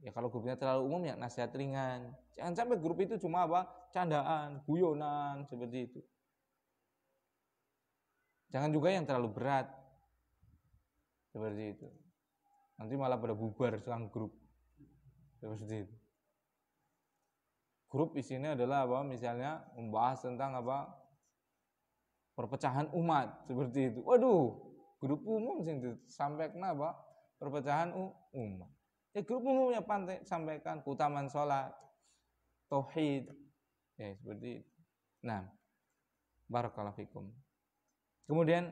Speaker 1: Ya kalau grupnya terlalu umum ya nasihat ringan. Jangan sampai grup itu cuma apa? Candaan, guyonan, seperti itu. Jangan juga yang terlalu berat. Seperti itu. Nanti malah pada bubar selang grup. Seperti itu. Grup isinya adalah apa? Misalnya membahas tentang apa? Perpecahan umat, seperti itu. Waduh, grup umum sih sampai kenapa? Perpecahan umat. Ya grup umumnya sampaikan keutamaan sholat, tauhid, ya seperti itu. Nah, barakallahu fikum. Kemudian,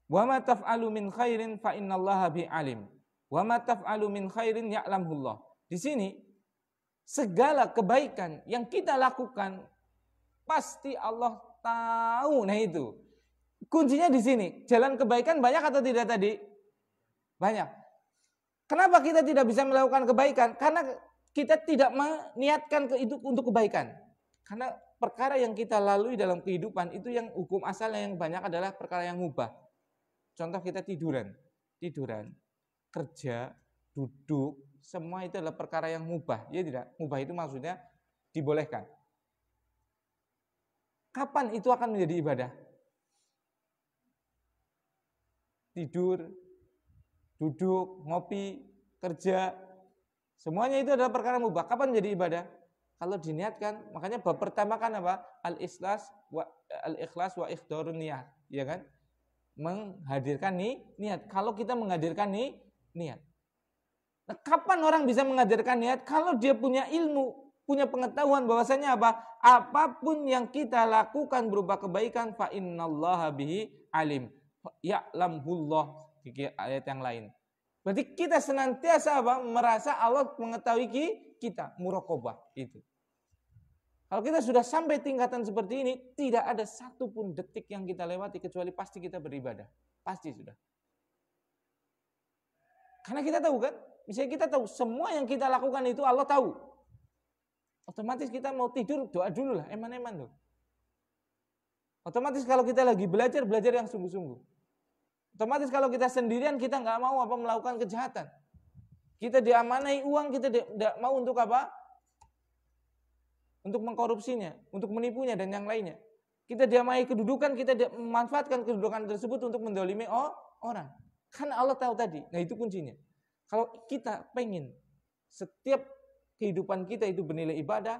Speaker 1: wa ma taf'alu min khairin fa innallaha bi alim. Wa ma taf'alu min khairin ya'lamullah. Di sini segala kebaikan yang kita lakukan pasti Allah tahu. Nah itu. Kuncinya di sini. Jalan kebaikan banyak atau tidak tadi? Banyak. Kenapa kita tidak bisa melakukan kebaikan? Karena kita tidak meniatkan itu untuk kebaikan. Karena perkara yang kita lalui dalam kehidupan itu yang hukum asalnya yang banyak adalah perkara yang mubah. Contoh kita tiduran, kerja, duduk, semua itu adalah perkara yang mubah. Ya tidak? Mubah itu maksudnya dibolehkan. Kapan itu akan menjadi ibadah? Tidur, duduk, ngopi, kerja, semuanya itu adalah perkara mubah. Kapan jadi ibadah? Kalau diniatkan, makanya bab pertama kan apa? Al-ikhlas wa ikhdarun niat, ya kan? Menghadirkan niat. Kalau kita menghadirkan niat. Nah, kapan orang bisa menghadirkan niat? Kalau dia punya ilmu, punya pengetahuan bahwasanya apa? Apapun yang kita lakukan berupa kebaikan, fa innallaha bihi alim. Ya'lamullah. Di ayat yang lain. Berarti kita senantiasa apa? Merasa Allah mengetahui kita, muraqabah itu. Kalau kita sudah sampai tingkatan seperti ini, tidak ada satupun detik yang kita lewati kecuali pasti kita beribadah. Pasti sudah. Karena kita tahu kan, misalnya kita tahu semua yang kita lakukan itu Allah tahu. Otomatis kita mau tidur doa dulu lah, eman-eman tuh. Otomatis kalau kita lagi belajar yang sungguh-sungguh. Otomatis kalau kita sendirian kita nggak mau melakukan kejahatan. Kita diamanai uang, kita tidak mau untuk apa? Untuk mengkorupsinya, untuk menipunya dan yang lainnya. Kita diamanai kedudukan, kita memanfaatkan kedudukan tersebut untuk mendolimi orang. Karena Allah tahu tadi. Nah itu kuncinya. Kalau kita pengen setiap kehidupan kita itu bernilai ibadah,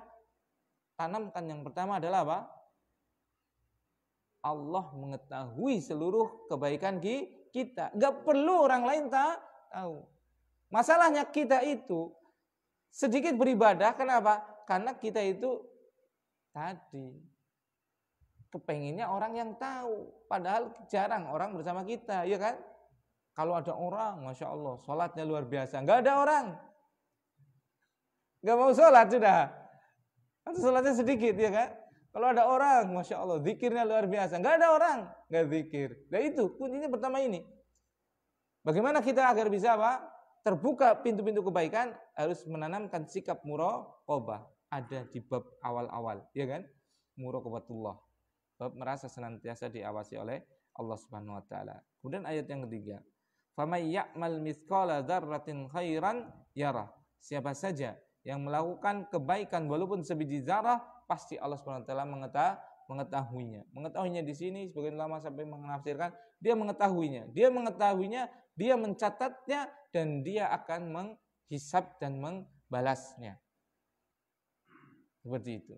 Speaker 1: tanamkan yang pertama adalah apa? Allah mengetahui seluruh kebaikan kita. Gak perlu orang lain tahu. Masalahnya kita itu sedikit beribadah, kenapa? Karena kita itu tadi kepenginnya orang yang tahu. Padahal jarang orang bersama kita, ya kan? Kalau ada orang, Masya Allah, sholatnya luar biasa. Nggak ada orang. Nggak mau sholat sudah. Atau sholatnya sedikit, ya kan? Kalau ada orang, Masya Allah, zikirnya luar biasa. Nggak ada orang, nggak zikir. Nah itu, kuncinya pertama ini. Bagaimana kita agar bisa apa? Terbuka pintu-pintu kebaikan, harus menanamkan sikap muraqabah. Ada di bab awal-awal, ya kan? Muraqabatullah. Bab merasa senantiasa diawasi oleh Allah Subhanahu wa taala. Kemudian ayat yang ketiga. Faman ya'mal mithqala dzarratin khairan yarah. Siapa saja yang melakukan kebaikan walaupun sebiji zarah, pasti Allah Subhanahu wa taala mengetahuinya. Mengetahuinya di sini sebagian ulama sampai menafsirkan dia mengetahuinya. Dia mengetahuinya, dia mencatatnya dan dia akan menghisab dan membalasnya. Seperti itu.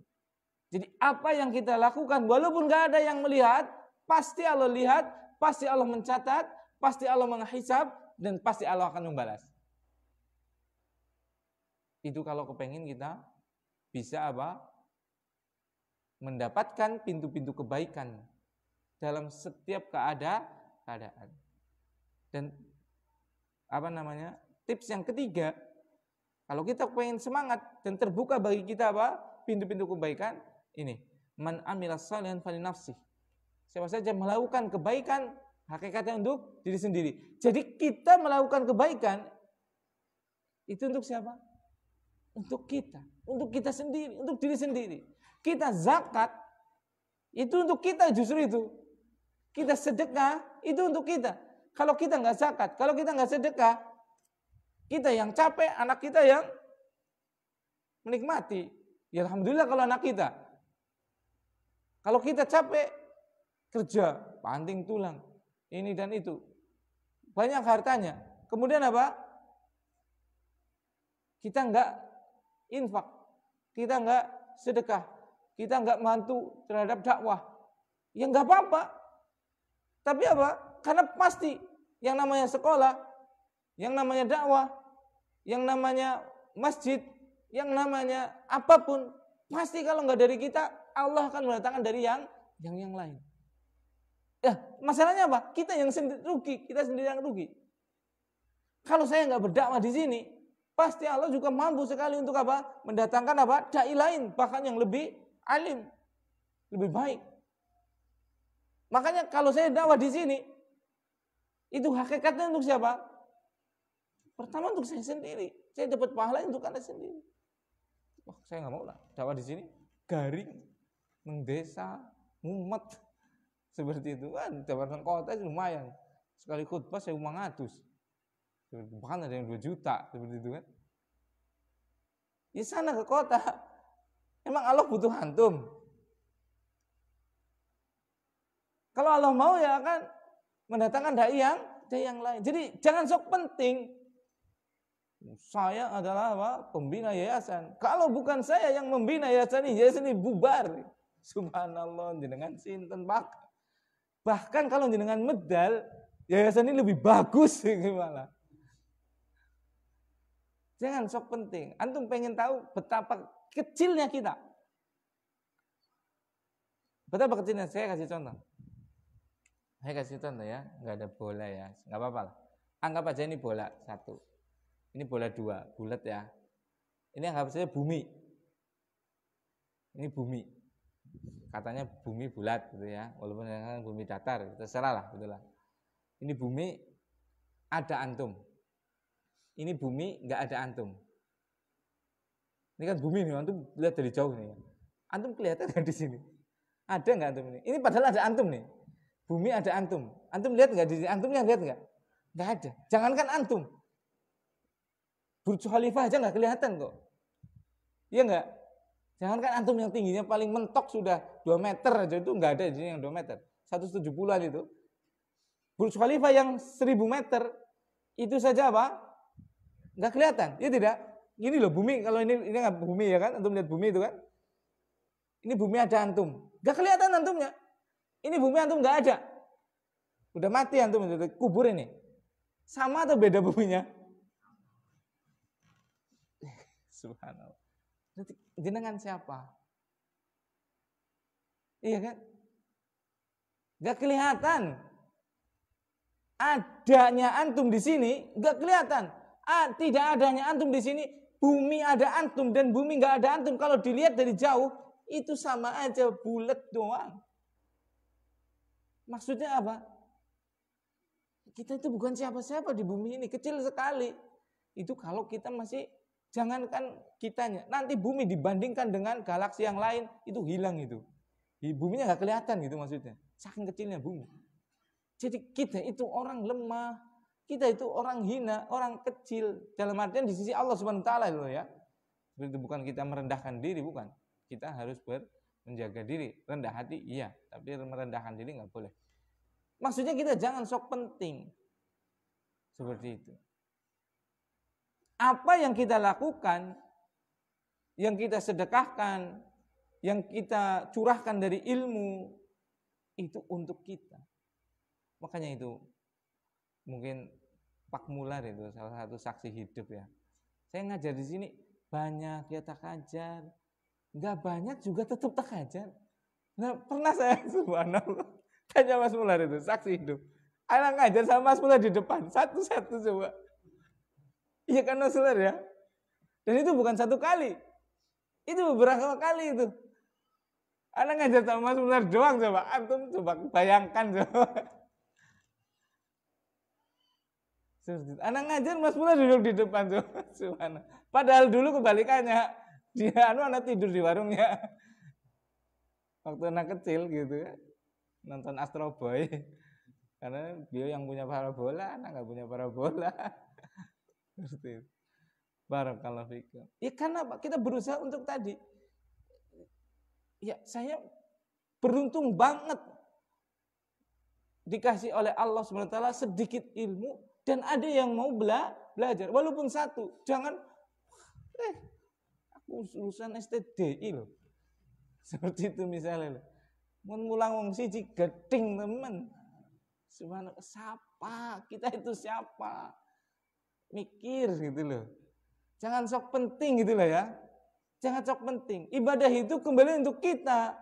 Speaker 1: Jadi apa yang kita lakukan walaupun enggak ada yang melihat, pasti Allah lihat, pasti Allah mencatat, pasti Allah menghisab, dan pasti Allah akan membalas. Itu kalau kepengen kita bisa apa? Mendapatkan pintu-pintu kebaikan dalam setiap keadaan. Dan tips yang ketiga, kalau kita pengen semangat dan terbuka bagi kita pintu-pintu kebaikan, ini, man amila shalihan falinafsih. Siapa saja melakukan kebaikan, hakikatnya untuk diri sendiri. Jadi kita melakukan kebaikan itu untuk siapa? Untuk kita sendiri, untuk diri sendiri. Kita zakat itu untuk kita, justru itu. Kita sedekah itu untuk kita. Kalau kita nggak zakat, kalau kita nggak sedekah, kita yang capek, anak kita yang menikmati. Ya alhamdulillah kalau anak kita. Kalau kita capek kerja, banting tulang, ini dan itu, banyak hartanya. Kemudian apa? Kita nggak infak, kita nggak sedekah, kita nggak bantu terhadap dakwah, ya nggak apa-apa. Tapi apa? Karena pasti yang namanya sekolah, yang namanya dakwah, yang namanya masjid, yang namanya apapun, pasti kalau nggak dari kita, Allah akan mendatangkan dari yang lain. Ya, masalahnya apa? Kita yang rugi, kita sendiri yang rugi. Kalau saya nggak berdakwah di sini, pasti Allah juga mampu sekali untuk apa? Mendatangkan apa? Dai lain, bahkan yang lebih alim, lebih baik. Makanya kalau saya dakwah di sini, itu hakikatnya untuk siapa? Pertama untuk saya sendiri. Saya dapat pahala untuk Anda sendiri. Wah, saya nggak mau lah dakwah di sini garing, mendesa, mumet seperti itu kan. Dakwah ke kota itu lumayan. Sekali khutbah 1.500. Bahkan ada yang 2 juta seperti itu kan. Di sana ke kota, emang Allah butuh antum? Kalau Allah mau ya akan mendatangkan dai yang lain. Jadi jangan sok penting. Saya adalah apa? Pembina yayasan. Kalau bukan saya yang membina yayasan ini bubar. Subhanallah, jenengan sinten Pak. Bahkan kalau jenengan medal, yayasan ini lebih bagus gimana? Jangan sok penting. Antum pengen tahu betapa kecilnya kita. Betapa kecilnya, saya kasih contoh. Saya kasih contoh ya, nggak ada bola ya, nggak apa-apa lah. Anggap aja ini bola 1, ini bola 2, bulat ya. Ini anggap saja bumi. Ini bumi. Katanya bumi bulat gitu ya, walaupun bumi datar, terserah lah gitulah. Ini bumi ada antum. Ini bumi nggak ada antum. Ini kan bumi nih, antum lihat dari jauh nih. Antum kelihatan nggak di sini? Ada nggak antum ini? Ini padahal ada antum nih. Bumi ada antum. Antum lihat nggak? Di antumnya lihat nggak? Nggak ada. Jangankan antum. Burj Khalifah aja nggak kelihatan kok. Iya nggak? Jangankan antum yang tingginya paling mentok sudah 2 meter aja itu nggak ada di yang 2 meter. 170-an itu. Burj Khalifah yang 1000 meter itu saja apa? Nggak kelihatan. Ya tidak? Ini loh bumi, kalau ini nggak bumi ya kan? Antum lihat bumi itu kan? Ini bumi ada antum. Nggak kelihatan antumnya. Ini bumi antum nggak ada. Udah mati antum, kubur ini. Sama atau beda buminya? Subhanallah. Jenengan siapa? Iya kan? Nggak kelihatan. Adanya antum di sini nggak kelihatan. Tidak adanya antum di sini, bumi ada antum dan bumi nggak ada antum. Kalau dilihat dari jauh, itu sama aja bulat doang. Maksudnya apa? Kita itu bukan siapa-siapa di bumi ini, kecil sekali. Itu kalau kita masih, jangankan kitanya, nanti bumi dibandingkan dengan galaksi yang lain, itu hilang itu. Buminya nggak kelihatan gitu maksudnya. Saking kecilnya bumi. Jadi kita itu orang lemah, kita itu orang hina, orang kecil. Dalam artian di sisi Allah Subhanahu wa taala loh ya. Itu bukan kita merendahkan diri, bukan. Kita harus menjaga diri, rendah hati iya, tapi merendahkan diri nggak boleh. Maksudnya kita jangan sok penting. Seperti itu. Apa yang kita lakukan, yang kita sedekahkan, yang kita curahkan dari ilmu, itu untuk kita. Makanya itu, mungkin Pak Mular itu salah satu saksi hidup ya. Saya ngajar di sini, banyak ya tak ajar. Nggak banyak juga tetap tak ajar. Nah, pernah saya subhanallah tanya Mas Mular itu, saksi hidup. Anak ngajar sama Mas Mular di depan, satu-satu coba. Iya kan Mas Mular ya? Dan itu bukan satu kali. Itu beberapa kali itu. Anak ngajar sama Mas Mular doang coba. Antum coba bayangkan coba. Anak ngajar Mas Mular duduk di depan coba. Subhanallah. Padahal dulu kebalikannya. Dia anak tidur di warungnya. Waktu anak kecil gitu ya. Nonton Astro Boy. Karena dia yang punya parabola, anak nggak punya parabola. Seperti itu. Barakallahu fikum. Ya karena apa? Kita berusaha untuk tadi. Ya saya beruntung banget dikasih oleh Allah SWT sedikit ilmu dan ada yang mau belajar. Walaupun satu. Jangan aku lulusan STDI loh. Seperti itu misalnya. Ngulang wong siji geding temen. Subhanallah, siapa? Kita itu siapa? Mikir gitu loh. Jangan sok penting gitu loh ya. Jangan sok penting. Ibadah itu kembali untuk kita.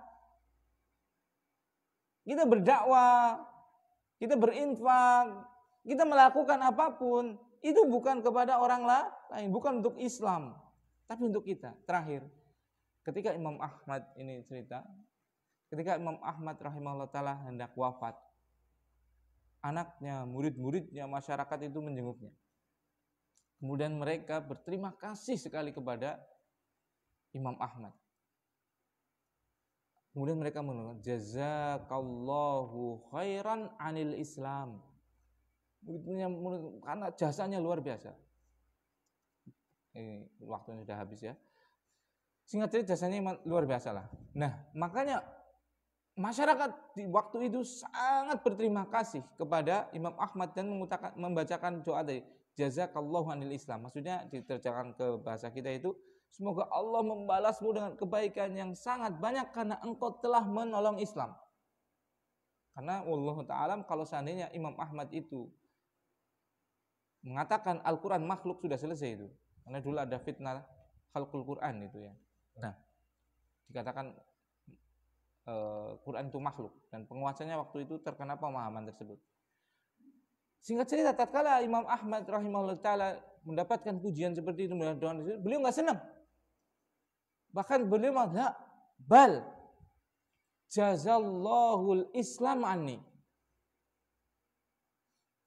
Speaker 1: Kita berdakwah, kita berinfak, kita melakukan apapun. Itu bukan kepada orang lain, bukan untuk Islam, tapi untuk kita. Terakhir, ketika Imam Ahmad ini cerita, ketika Imam Ahmad rahimahullah ta'ala hendak wafat, anaknya, murid-muridnya, masyarakat itu menjenguknya. Kemudian mereka berterima kasih sekali kepada Imam Ahmad. Kemudian mereka mengatakan, jazakallahu khairan anil Islam. Karena jasanya luar biasa. Ini waktunya sudah habis ya. Singkat cerita jasanya luar biasa lah. Nah, makanya masyarakat di waktu itu sangat berterima kasih kepada Imam Ahmad dan membacakan doa dari jazakallahu anil Islam. Maksudnya diterjemahkan ke bahasa kita itu, semoga Allah membalasmu dengan kebaikan yang sangat banyak karena engkau telah menolong Islam. Karena wallahu ta'ala kalau seandainya Imam Ahmad itu mengatakan Al-Quran makhluk sudah selesai itu. Karena dulu ada fitnah khalqul Quran itu ya. Nah, dikatakan Quran itu makhluk dan penguasanya waktu itu terkena pemahaman tersebut. Singkat cerita, tatkala Imam Ahmad rahimahullah ta'ala mendapatkan pujian seperti itu, beliau nggak senang. Bahkan beliau mengatakan, bal jazallahul Islam anni.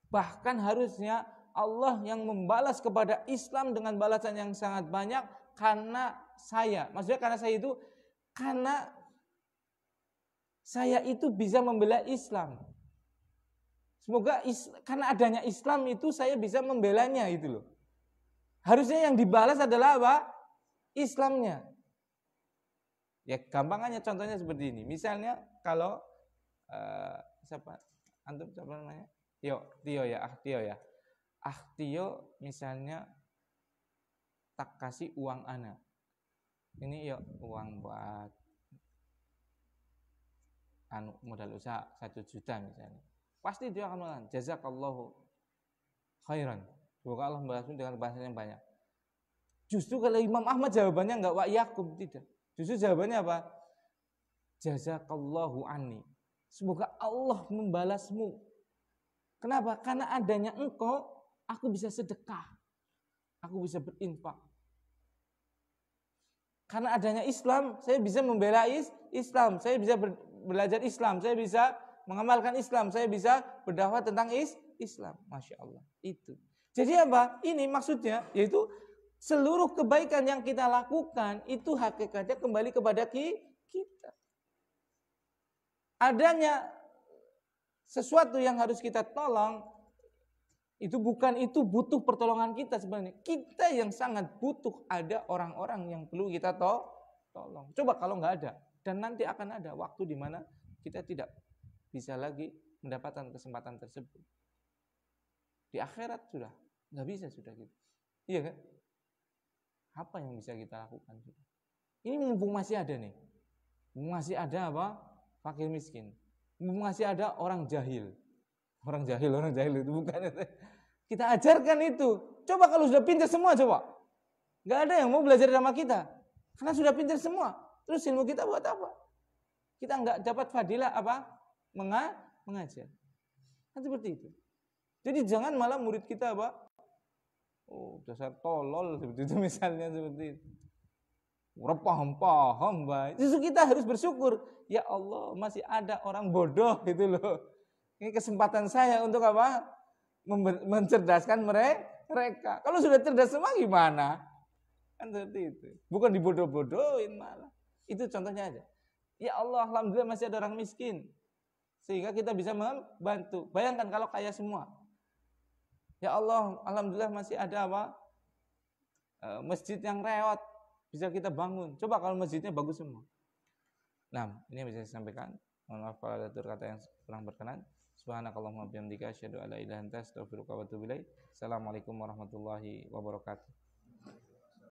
Speaker 1: Bahkan harusnya Allah yang membalas kepada Islam dengan balasan yang sangat banyak karena saya. Maksudnya karena saya itu, karena saya itu bisa membela Islam. Semoga karena adanya Islam itu saya bisa membelanya itu loh. Harusnya yang dibalas adalah apa? Islamnya. Ya gampangannya contohnya seperti ini. Misalnya kalau siapa? Antum siapa namanya? Tio ya. Tio misalnya tak kasih uang ana. Ini uang buat modal usaha 1 juta misalnya. Pasti dia akan mengatakan jazakallahu khairan. Semoga Allah membalasmu dengan bahasa yang banyak. Justru kalau Imam Ahmad jawabannya enggak wa iyyakum, tidak. Justru jawabannya apa? Jazakallahu anni. Semoga Allah membalasmu. Kenapa? Karena adanya engkau, aku bisa sedekah. Aku bisa berinfak. Karena adanya Islam, saya bisa membela Islam. Saya bisa belajar Islam. Saya bisa mengamalkan Islam. Saya bisa berdakwah tentang Islam. Masya Allah. Itu. Jadi apa? Ini maksudnya, yaitu seluruh kebaikan yang kita lakukan, itu hakikatnya kembali kepada kita. Adanya sesuatu yang harus kita tolong, itu butuh pertolongan kita sebenarnya. Kita yang sangat butuh ada orang-orang yang perlu kita tolong. Coba kalau nggak ada, dan nanti akan ada waktu di mana kita tidak bisa lagi mendapatkan kesempatan tersebut. Di akhirat sudah nggak bisa sudah gitu. Iya kan? Apa yang bisa kita lakukan? Ini mumpung masih ada nih, masih ada apa? Fakir miskin. Masih ada orang jahil. Orang jahil itu bukan. Kita ajarkan itu. Coba kalau sudah pintar semua coba. Gak ada yang mau belajar sama kita. Karena sudah pintar semua. Terus ilmu kita buat apa? Kita nggak dapat fadilah apa? Mengajar. Kan seperti itu. Jadi jangan malah murid kita apa? Oh, dasar tolol seperti itu misalnya seperti itu. Orang paham baik. Justru kita harus bersyukur. Ya Allah, masih ada orang bodoh gitu loh. Ini kesempatan saya untuk apa? Mencerdaskan mereka. Kalau sudah cerdas semua gimana? Kan seperti itu. Bukan dibodoh-bodohin malah. Itu contohnya aja. Ya Allah, alhamdulillah masih ada orang miskin. Sehingga kita bisa membantu. Bayangkan kalau kaya semua. Ya Allah, alhamdulillah masih ada apa? Masjid yang reot. Bisa kita bangun. Coba kalau masjidnya bagus semua. Nah, ini yang bisa saya sampaikan. Mohon maaf kalau ada kata yang kurang berkenan. Subhanakallahumma bihamdika asyhadu an la ilaha illa anta astaghfiruka wa atubu ilaik. Assalamualaikum warahmatullahi wabarakatuh.